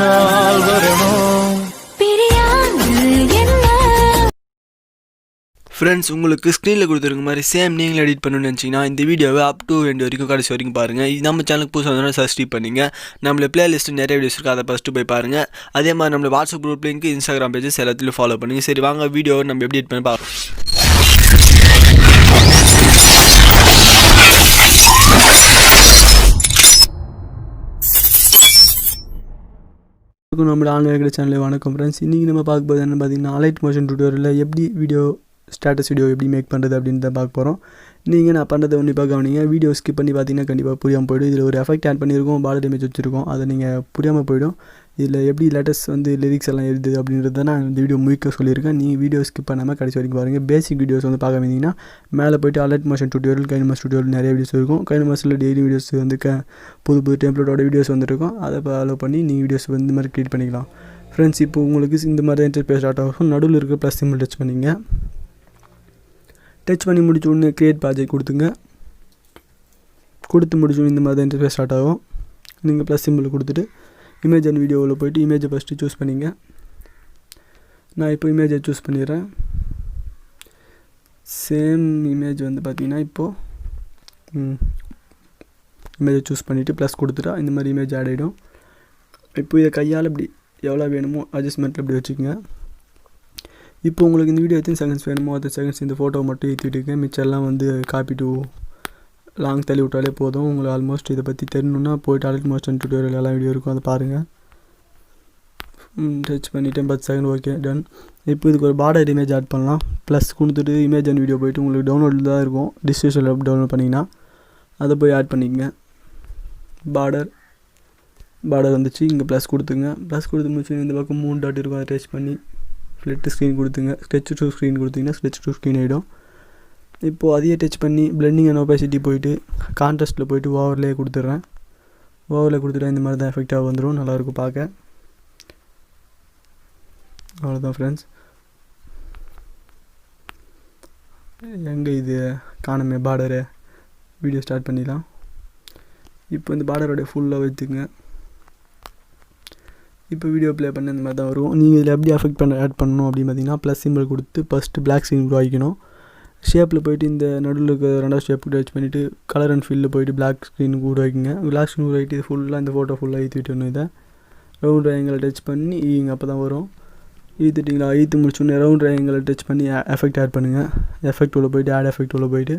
நாள் வருமோ ஃப்ரெண்ட்ஸ், உங்களுக்கு ஸ்க்ரீனில் கொடுத்துருக்க மாதிரி சேம் நீங்களும் எடிட் பண்ணணும்னு நினச்சிங்கன்னா இந்த வீடியோவை அப் டு எண்ட் வரைக்கும் கடைசி வரைக்கும் பாருங்கள். இது நம்ம சேனலுக்கு புதுசாக வந்தோம்னா சப்ஸ்கிரைப் பண்ணிங்க. நம்மள பிளேலிஸ்ட்டு நிறைய வீடியோஸ் இருக்குது, அதை ஃபஸ்ட்டு போய் பாருங்கள். அதே மாதிரி நம்மள WhatsApp group link, Instagram pages எல்லாத்துலையும் ஃபாலோ பண்ணுங்கள். சரி வாங்க வீடியோவை நம்ம எப்படி எடிட் பண்ணி பார்க்கலாம். நம்மளோட ஆன்லைன் சேனலில் வணக்கம் ஃப்ரெண்ட்ஸ். இன்றைக்கி நம்ம பார்க்க போது என்ன பார்த்தீங்கன்னா, அலைட் மோஷன் டியூட்டோரியலில் எப்படி வீடியோ ஸ்டேட்டஸ் வீடியோ எப்படி மேக் பண்ணுறது அப்படின்னு தான் பார்க்க போகிறோம். நீங்கள் நான் பண்ணுறதை கண்டிப்பாக கவனிங்க. வீடியோ ஸ்கிப் பண்ணி பார்த்தீங்கன்னா கண்டிப்பாக புரியாமல் போய்டும். இதில் ஒரு எஃபெக்ட் ஆட் பண்ணியிருக்கோம், பார்டர் இமேஜ் வச்சுருக்கோம், அதை நீங்கள் புரியாமல் போய்டும். இதில் எப்படி லேட்டஸ்ட் லிரிக்ஸ் எல்லாம் எழுதுது அப்படின்றது நான் இந்த வீடியோ முழுக்க சொல்லியிருக்கேன். நீங்கள் வீடியோ ஸ்கிப் பண்ணாமல் கடைசி வரைக்கும் பாருங்கள். பேசிக் வீடியோஸ் பார்க்க வந்தீங்கன்னா மேலே போய்ட்டு அலைட் மோஷன் டியூட்டோரியல், கைனமாஸ்டர் டியூட்டோரியல் நிறைய வீடியோஸ் இருக்கும். கைனமாஸ்டரில் டெய்லி வீடியோஸ் புது டெம்ப்ளேட்டோட வீடியோஸ் வந்துருக்கும். அதை ஃபாலோ பண்ணி நீங்கள் வீடியோஸ் இந்த மாதிரி க்ரியேட் பண்ணிக்கலாம். ஃப்ரெண்ட்ஸ், இப்போ உங்களுக்கு இந்த மாதிரி தான் இன்டர்ஃபேஸ் ஸ்டார்ட் ஆகும். நடுவில் இருக்க ப்ளஸ் சிம்பிள் டச் பண்ணிங்க. டச் பண்ணி முடிச்ச உடனே க்ரியேட் ப்ராஜெக்ட் கொடுத்து முடிச்சோடனே இந்த மாதிரி தான் இன்டர்ஃபேஸ் ஸ்டார்ட் ஆகும். நீங்கள் ப்ளஸ் சிம்பிள் கொடுத்துட்டு இமேஜ் அண்ட் வீடியோவில் போய்ட்டு இமேஜை ஃபஸ்ட்டு சூஸ் பண்ணிங்க. நான் இப்போ இமேஜை சூஸ் பண்ணிடுறேன். சேம் இமேஜ் பார்த்தீங்கன்னா இப்போது இமேஜை சூஸ் பண்ணிவிட்டு ப்ளஸ் கொடுத்துட்டா இந்த மாதிரி இமேஜ் ஆட் ஆகிடும். இப்போ இதை கையால் இப்படி எவ்வளோ வேணுமோ அட்ஜஸ்ட்மெண்ட்டில் இப்படி வச்சுக்கோங்க. இப்போ உங்களுக்கு இந்த வீடியோ எத்தனை செகண்ட்ஸ் வேணுமோ அத்தனை செகண்ட்ஸ் இந்த ஃபோட்டோவை மட்டும் ஏற்றிட்டுங்க. மிச்செல்லாம் காப்பி டு லாங் தள்ளி விட்டாலே போதும். உங்களுக்கு ஆல்மோஸ்ட் இதை பற்றி தெரியணுன்னா போய்ட்டு அலைட் மோஷன் டியூட்டோரியல் எல்லாம் வீடியோ இருக்கும், அதை பாருங்கள். டச் பண்ணிவிட்டேன், 10 செகண்ட். Okay, ton. இப்போ இதுக்கு ஒரு பார்டர் இமேஜ் ஆட் பண்ணலாம். ப்ளஸ் கொடுத்துட்டு இமேஜ் அண்ட் வீடியோ போய்ட்டு உங்களுக்கு டவுன்லோடில் தான் இருக்கும், டிஸ்கிரிப்ஷனில் டவுன்லோட் பண்ணிங்கன்னா அதை போய் ஆட் பண்ணிக்கங்க. பார்டர் வந்துச்சு. இங்கே ப்ளஸ் கொடுத்துங்க. ப்ளஸ் கொடுத்து முடிச்சு இந்த பக்கம் 3 டாட் இருக்கும், அதை டச் பண்ணி ஃப்ளிட் ஸ்க்ரீன் கொடுத்துங்க. ஸ்கெட்ச் டு ஸ்க்ரீன் கொடுத்தீங்கன்னா ஸ்கெட்ச் டு ஸ்க்ரீன் ஆகிடும். இப்போது அதையே டச் பண்ணி பிளெண்டிங் அண்ட் ஒபாசிட்டி போய்ட்டு கான்ட்ராஸ்ட்டில் போய்ட்டு ஓவர்லே கொடுத்துட்றேன். ஓவரில் கொடுத்துட்டா இந்த மாதிரி தான் எஃபெக்டாக வந்துடும், நல்லாயிருக்கும் பார்க்க. அவ்வளோதான் ஃப்ரெண்ட்ஸ். எங்கே இது காணுமே பார்டரு, வீடியோ ஸ்டார்ட் பண்ணிடலாம். இப்போ இந்த பார்டரோடைய ஃபுல்லாக வச்சுங்க. இப்போ வீடியோ ப்ளே பண்ண இந்த மாதிரி தான் வரும். நீங்கள் இதில் எப்படி ஆட் பண்ணணும் அப்படின்னு பார்த்தீங்கன்னா, ப்ளஸ் சிம்பிள் கொடுத்து ஃபஸ்ட்டு பிளாக் ஸ்க்ரீன் உருவாக்கிக்கணும். ஷேப்பில் போய்ட்டு இந்த நடுவில் இருக்க 2வது ஷேப் டச் பண்ணிவிட்டு கலர் அண்ட் ஃபில்லில் போய்ட்டு பிளாக் ஸ்க்ரீன் உருவாக்கிங்க. பிளாக் ஸ்க்ரீன் உருவாக்கிட்டு இது ஃபுல்லாக இந்த ஃபோட்டோ ஃபுல்லாக ஏற்றிட்டணும். இதை ரவுண்ட் ட்ரையாங்கிளை டச் பண்ணி இங்கே அப்போ தான் வரும். ஈத்துட்டிங்களா? ஈத்து முடிச்சோடனே ரவுண்ட் ட்ரையாங்கிளை டச் பண்ணி எஃபெக்ட் ஆட் பண்ணுங்கள். எஃபெக்ட் உள்ள போய்ட்டு ஆட் எஃபெக்ட் உள்ள போய்ட்டு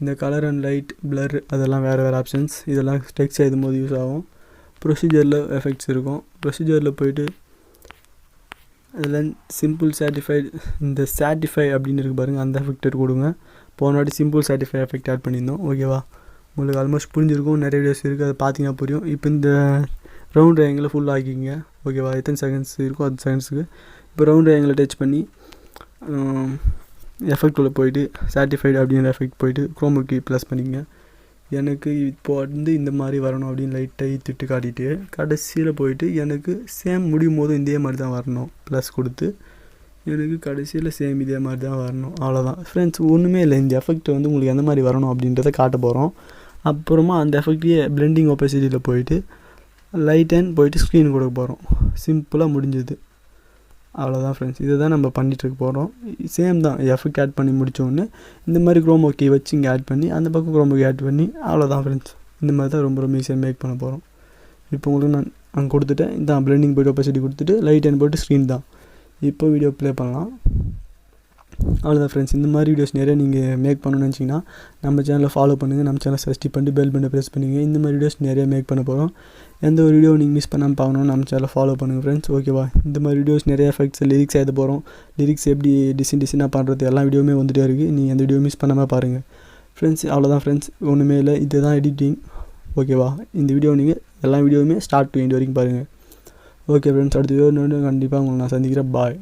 இந்த கலர் அண்ட் லைட் பிளர் அதெல்லாம் வேறு ஆப்ஷன்ஸ், இதெல்லாம் டெக்ஸ்ட் எழுதும் போது யூஸ் ஆகும். ப்ரொசீஜரில் எஃபெக்ட்ஸ் இருக்கும். ப்ரொசீஜரில் போய்ட்டு அதில் சிம்பிள் சாட்டிஃபைடு, இந்த சாட்டிஃபை அப்படின்னு இருக்குது பாருங்கள், அந்த எஃபெக்ட் கொடுங்க. போன வாட்டி சிம்பிள் சாட்டிஃபை எஃபெக்ட் ஆட் பண்ணியிருந்தோம். ஓகேவா? உங்களுக்கு ஆல்மோஸ்ட் புரிஞ்சிருக்கும், நிறைய வீடியோஸ் இருக்குது, அதை பார்த்தீங்கன்னா புரியும். இப்போ இந்த ரவுண்ட் ட்ரையாங்கிளை ஃபுல் ஆக்கிங்க. ஓகேவா? எத்தனை செகண்ட்ஸ் இருக்கும் அது செகண்ட்ஸுக்கு. இப்போ ரவுண்ட் ட்ரையாங்கிளை டச் பண்ணி எஃபெக்ட் உள்ள போய்ட்டு சாட்டிஃபைடு அப்படிங்கிற எஃபெக்ட் போய்ட்டு குரோமாக்கி ப்ளஸ் பண்ணிங்க. எனக்கு இப்போ இந்த மாதிரி வரணும் அப்படின்னு லைட்டாக திட்டு காட்டிட்டு கடைசியில் போய்ட்டு எனக்கு சேம் முடியும் போதும் இதே மாதிரி தான் வரணும். ப்ளஸ் கொடுத்து எனக்கு கடைசியில் சேம் இதே மாதிரி தான் வரணும். அவ்வளோதான் ஃப்ரெண்ட்ஸ், ஒன்றுமே இல்லை. இந்த எஃபெக்ட் உங்களுக்கு எந்த மாதிரி வரணும் அப்படின்றத காட்ட போகிறோம். அப்புறமா அந்த எஃபெக்டையே பிளெண்டிங் ஒபாசிட்டியில் போய்ட்டு லைட் அண்ட் போய்ட்டு ஸ்க்ரீன் கொடுக்க போகிறோம். சிம்பிளாக முடிஞ்சது. அவ்வளோதான் ஃப்ரெண்ட்ஸ், இதை தான் நம்ம பண்ணிகிட்டு போகிறோம். சேம் தான், எஃபெக்ட் ஆட் பண்ணி முடித்தோடனே இந்த மாதிரி குரோமாக்கி வச்சு இங்கே ஆட் பண்ணி அந்த பக்கம் குரோமாக்கி ஆட் பண்ணி அவ்வளோதான் ஃப்ரெண்ட்ஸ். இந்த மாதிரி தான் ரொம்ப ஈஸியாக மேக் பண்ண போகிறோம். இப்போ உங்களுக்கு நான் அங்கே கொடுத்துட்டேன். இதான் பிளெண்டிங் போய்ட்டு ஒபாசிட்டி கொடுத்துட்டு லைட் அண்ட் போய்ட்டு ஸ்க்ரீன் தான். இப்போ வீடியோ ப்ளே பண்ணலாம். அவ்வளோதான் ஃப்ரெண்ட்ஸ். இந்த மாதிரி வீடியோஸ் நிறைய நீங்கள் மேக் பண்ணணும்னு நினச்சிங்கன்னா நம்ம சேனலை ஃபாலோ பண்ணுங்கள். நம்ம சேனலை சப்ஸ்கிரைப் பண்ணிட்டு பெல் பட்டனை ப்ரெஸ் பண்ணுங்க. இந்த மாதிரி வீடியோஸ் நிறைய மேக் பண்ண போகிறோம். எந்த ஒரு வீடியோ நீங்கள் மிஸ் பண்ணாமல் பார்க்கணும், நம்ம சேனலை ஃபாலோ பண்ணுங்கள் ஃப்ரெண்ட்ஸ். ஓகேவா? இந்த மாதிரி வீடியோஸ் நிறைய எஃபெக்ட்ஸ் லிரிக்ஸ் எழுத போகிறோம். லிரிக்ஸ் எப்படி டிசைனாக பண்ணுறது எல்லா வீடியோவுமே வந்துகிட்டே இருக்குது. நீங்கள் அந்த வீடியோ மிஸ் பண்ணாமல் பாருங்கள் ஃப்ரெண்ட்ஸ். அவ்வளோதான் ஃப்ரெண்ட்ஸ், ஒன்றுமே இல்லை. இதுதான் எடிட்டிங். ஓகேவா? இந்த வீடியோ நீங்கள் எல்லா வீடியோவுமே ஸ்டார்ட் டு எண்ட் வரைக்கும் பாருங்கள். ஓகே ஃப்ரெண்ட்ஸ், அடுத்த வீடியோ கண்டிப்பாக உங்களை நான் சந்திக்கிறேன். பாய்.